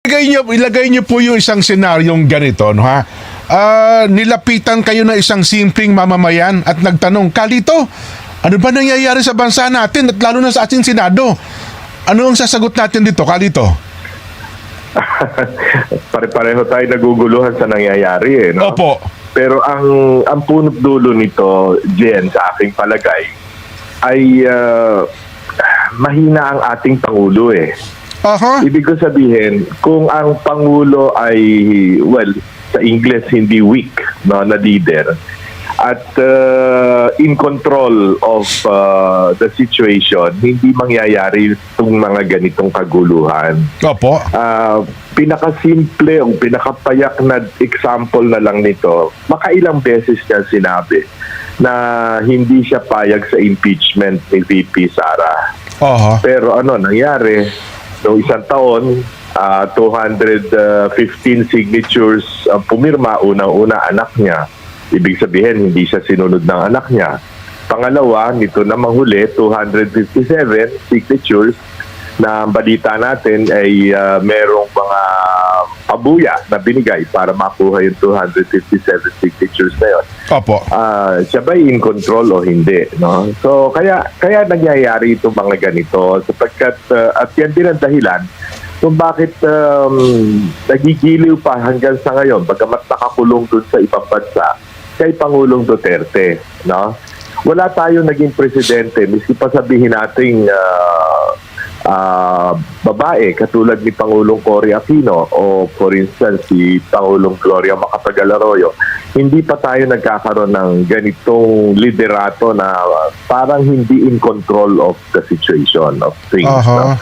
Ilagay niyo po yung isang senaryong ganito, no, ha? Nilapitan kayo ng isang simpleng mamamayan at nagtanong, Kalito, ano ba nangyayari sa bansa natin at lalo na sa ating Senado? Ano ang sasagot natin dito, Kalito? Pare-pareho tayo naguguluhan sa nangyayari, no? Opo. Pero ang punot dulo nito, Jen, sa aking palagay, ay mahina ang ating Pangulo eh. Aha. Ibig ko sabihin, kung ang Pangulo ay, well, sa English, hindi weak, no, na leader, at in control of the situation, hindi mangyayari itong mga ganitong kaguluhan. Opo. Pinakasimple o pinakapayak na example na lang nito, makailang beses niya sinabi na hindi siya payag sa impeachment ni VP Sara. Aha. Pero ano nangyari? Noong isang taon, 215 signatures ang pumirma, unang-una anak niya. Ibig sabihin, hindi siya sinunod ng anak niya. Pangalawa, nito namang huli, 257 signatures na ang balita natin ay merong mga pabuya na binigay para makuha yung 257 signatures na yun. Opo. Siya ba in control o hindi? No? So, kaya nangyayari itong mga ganito sapagkat, at yan din ang dahilan kung bakit nagigiliw pa hanggang sa ngayon, bagamat nakakulong dun sa ibang bansa, kay Pangulong Duterte. No? Wala tayong naging presidente, miski pa sabihin nating babae, katulad ni Pangulong Cory Aquino o for instance si Pangulong Gloria Macapagal-Arroyo, hindi pa tayo nagkakaroon ng ganitong liderato na parang hindi in control of the situation of things. No?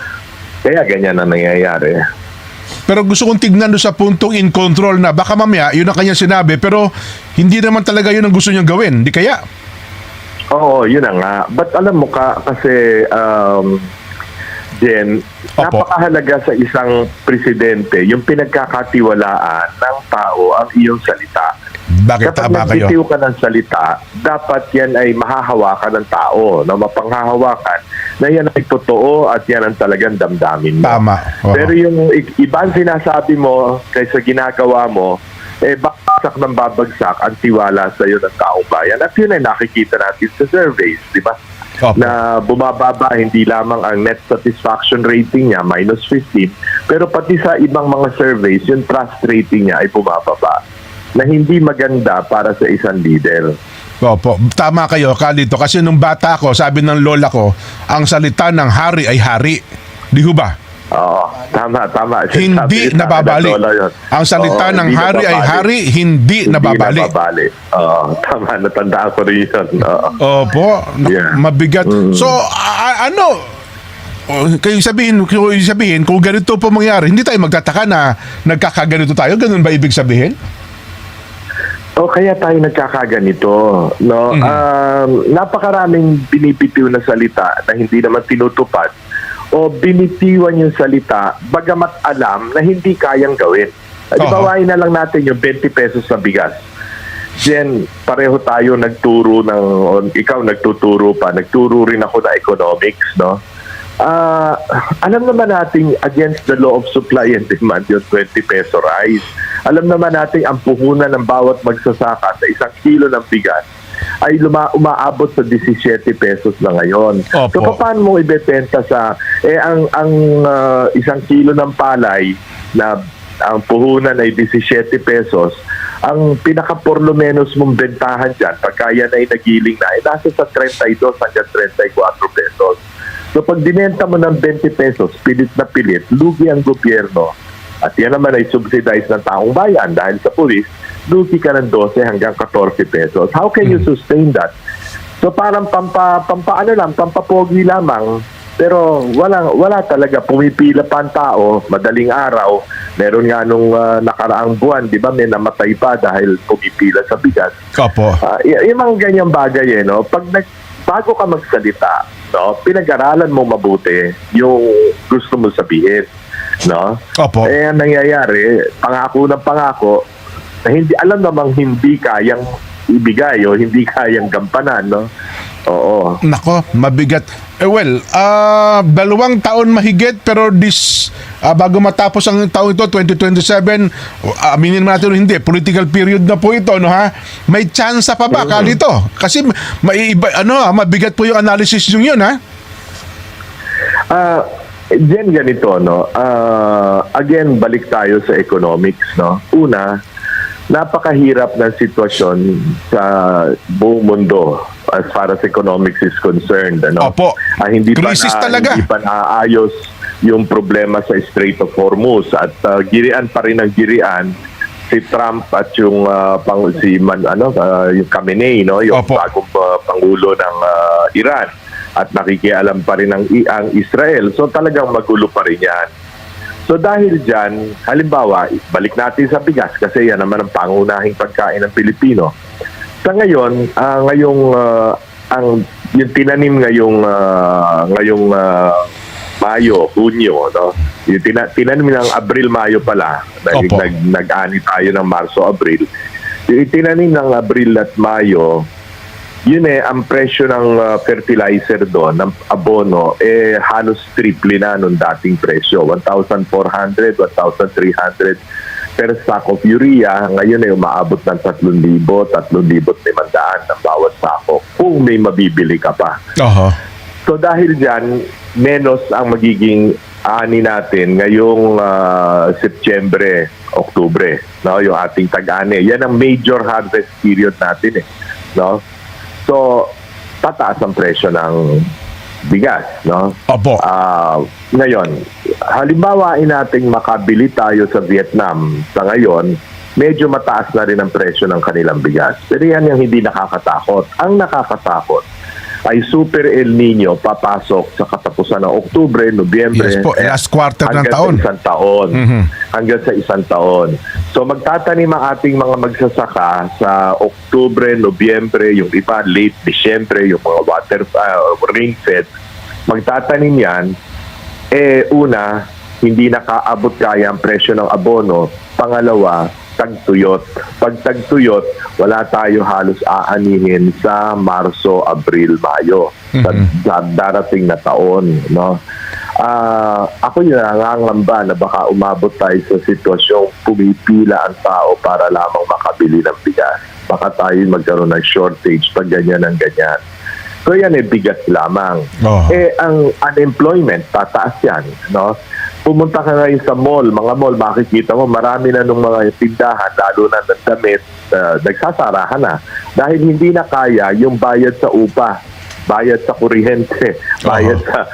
Kaya ganyan na nangyayari. Pero gusto kong tignan doon sa puntong in control na baka mamaya yun ang kanyang sinabi pero hindi naman talaga yun ang gusto niyang gawin. Di kaya? Oo, yun na nga. But alam mo kasi Jen, napakahalaga sa isang presidente yung pinagkakatiwalaan ng tao ang iyong salita. Bakit tama kayo? Kapag nagbitiw ka ng salita, dapat yan ay mahahawakan ng tao, na mapanghahawakan, na yan ay totoo at yan ang talagang damdamin mo. Tama. Pero yung ibang sinasabi mo kaysa ginagawa mo, bagsak ng babagsak ang tiwala sa iyo ng taong bayan. At yun ay nakikita natin sa surveys, di ba? Opo. Na bumababa hindi lamang ang net satisfaction rating niya, -15, pero pati sa ibang mga surveys, yung trust rating niya ay bumababa, na hindi maganda para sa isang leader. Opo, tama kayo, Kalito. Kasi nung bata ako, sabi ng lola ko, ang salita ng hari ay hari. Di ho ba? Oo, tama. Hindi nababali. Ang salita ng hari ay hari, hindi nababali. Oo, tama. Natandaan ko rin yun. Opo, Yeah. mabigat. So, ano, kayo sabihin, kung ganito po mangyari, hindi tayo magtataka na nagkakaganito tayo. Ganun ba ibig sabihin? O kaya tayo nagkakaganito, no? Napakaraming binibitiw na salita na hindi naman tinutupad o binitiwan yung salita bagamat alam na hindi kayang gawin. Bawain na lang natin yung 20 pesos na bigas. Then, pareho tayo nagturo ikaw nagtuturo pa, nagturo rin ako na economics, no? Alam naman natin against the law of supply and demand yung 20 peso rice. Alam naman natin ang puhunan ng bawat magsasaka sa 1 kilo ng bigas ay umaabot sa 17 pesos na ngayon. Opo. So paano mo ibebenta sa ang 1 kilo ng palay na ang puhunan ay 17 pesos, ang pinaka por lo menos mong bentahan dyan, pagka yan ay nagiling na, ay nasa sa 32 hanggang 34 pesos. So pag dinenta mo ng 20 pesos, pilit na pilit, lugi ang gobyerno. At yan naman ay subsidized ng taong bayan dahil sa pulis, lugi ka ng 12 hanggang 14 pesos. How can you sustain that? So parang pampapogi lamang, pero wala talaga, pumipila pa ang tao, madaling araw. Meron nga nung nakaraang buwan, di ba, may namatay pa dahil pumipila sa bigas. Opo. Yung mga ganyang bagay, no? Bago ka magsalita, no, pinag-aralan mo mabuti yung gusto mo sabihin. No? Opo. Ang nangyayari, pangako ng pangako, na hindi, alam namang hindi kayang ibigay o hindi kayang gampanan, no? Oo. Nako, mabigat. Well, 2 taon mahigit pero bago matapos ang taon ito, 2027, aminin naman natin hindi, political period na po ito, no ha? May chance pa ba kalito? Kasi mabigat po yung analysis yung yun, ha? Jen, ganito, no? Again, balik tayo sa economics, no? Una, napakahirap ng sitwasyon sa buong mundo as far as economics is concerned, ano? Opo. Hindi Crisis talaga. Hindi pa naayos yung problema sa Strait of Hormuz at girian pa rin ang girian si Trump at yung yung Khamenei, no, yung Opo. bagong pangulo ng Iran, at nakikialam pa rin ang Israel. So talagang magulo pa rin yan. So dahil dyan, halimbawa, balik natin sa bigas kasi yan naman ang pangunahing pagkain ng Pilipino. Sa ngayon, yung tinanim ngayong Mayo, Hunyo, no? Yung tinanim ng Abril, Mayo pala. Opo. Nag-ani tayo ng Marso, Abril. Yung tinanim ng Abril at Mayo, yun ang presyo ng fertilizer doon, ng abono, halos triple na nung dating presyo. 1,400, 1,300 per sack of urea. Ngayon umaabot ng 3,000, 3,500 ng bawat sako kung may mabibili ka pa. So dahil dyan, menos ang magiging ani natin ngayong Setyembre, Oktubre, no? Yung ating tag-ani. Yan ang major harvest period natin, no? So, tataas ang presyo ng bigas, no? Opo. Ngayon, halimbawa nating makabili tayo sa Vietnam sa ngayon, medyo mataas na rin ang presyo ng kanilang bigas. Pero yan yung hindi nakakatakot. Ang nakakatakot ay Super El Nino papasok sa katapusan ng Oktubre, Nobyembre. Yes po, last quarter ng hanggang taon. sa isang taon. Mhm. Hanggang sa isang taon. So magtatanim ang ating mga magsasaka sa Oktubre, Nobyembre, yung iba late Disyembre, yung mga rain-fed. Magtatanim yan, una, hindi nakaabot kaya ang presyo ng abono. Pangalawa, tagtuyot. Pag tagtuyot, wala tayo halos aanihin sa Marso, Abril, Mayo sa darating na taon, no? Ako yung nangangamba na baka umabot tayo sa sitwasyong pumipila ang tao para lamang makabili ng bigas. Baka tayo magkaroon ng shortage pag ganyan ang ganyan. So yan bigas lamang. Ang unemployment, tataas yan, no? Pumunta ka ngayon sa mall, mga mall, makikita mo marami na nung mga tindahan, lalo na ng damit, nagsasarahan na. Dahil hindi na kaya yung bayad sa upa, bayad sa kuryente, bayad sa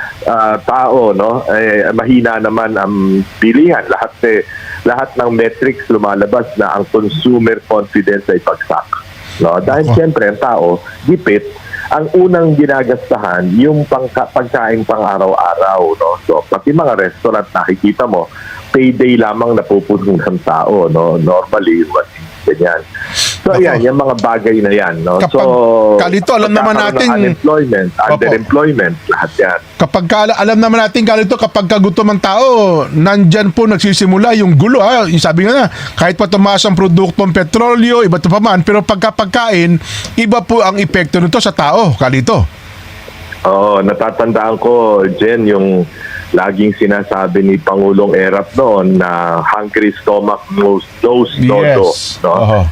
tao, no? Mahina naman ang bilihan. Lahat ng metrics lumalabas na ang consumer confidence ay pagsak. No? Dahil siyempre ang tao, gipit, ang unang ginagastahan yung pagkain pang araw-araw, no? So pati mga restaurant nakikita mo payday lamang napupuno ng tao, no? Normally ganyan. So yan, yung mga bagay na yan, no? Kalito, alam naman natin unemployment, underemployment, lahat yan. Alam naman natin kalito, kapag kagutom ang tao, nandyan po nagsisimula yung gulo, yung sabi nga na, kahit pa tumaas ang produktong petrolyo, iba pa man, pero pagkapagkain, iba po ang epekto nito sa tao, kalito. Oo, natatandaan ko, Jen, yung laging sinasabi ni Pangulong Erap noon na hungry stomach knows todo, no?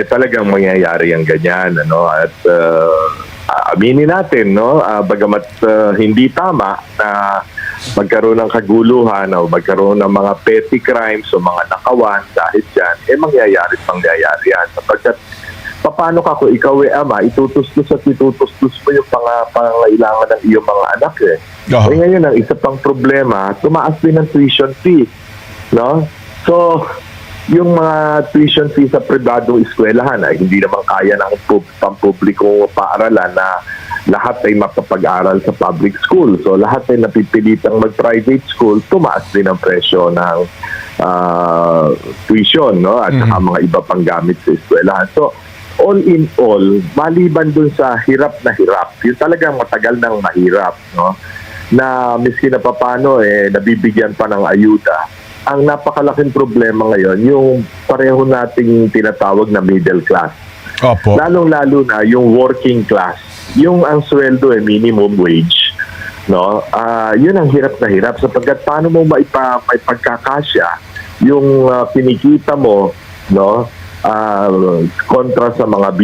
Talagang mangyayari ang ganyan, ano? At aminin natin, no, bagamat hindi tama na magkaroon ng kaguluhan o magkaroon ng mga petty crimes o mga nakawan dahil dyan, mangyayari yan. Sapagkat paano ka kung ikaw ama, itutustos mo yung pangangailangan ng iyong mga anak ngayon ang isa pang problema, tumaas din ang tuition fee, no? So, yung mga tuition fee sa pribadong eskwelahan ay hindi naman kaya ng pampublikong paaralan na lahat ay mapapag-aral sa public school. So, lahat ay napipilitang mag-private school, tumaas din ang presyo ng tuition, no? At saka mga iba pang gamit sa eskwelahan. So, all in all, maliban dun sa hirap na hirap, yung talagang matagal nang mahirap, no? Na miski na papano nabibigyan pa ng ayuda. Ang napakalaking problema ngayon, yung pareho nating tinatawag na middle class. Opo. Lalong-lalo na yung working class, yung ang sweldo minimum wage, no? Yun ang hirap na hirap sapagkat paano mo maipagkakasya yung kinikita mo, no? Kontra sa mga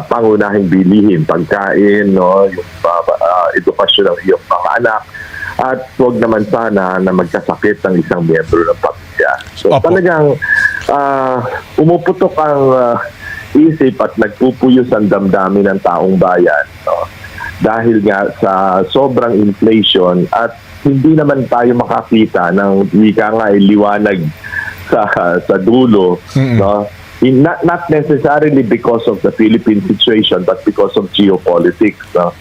pangunahing bilihin, pagkain, no, yung edukasyon ng iyong mga anak, at huwag naman sana na magkasakit ng isang miyembro ng pamilya. So Opo. talagang umuputok ang isip at nagpupuyos ang damdamin ng taong bayan, no? Dahil nga sa sobrang inflation at hindi naman tayo makakita ng wika nga liwanag sa dulo, no? Not necessarily because of the Philippine situation but because of geopolitics, no?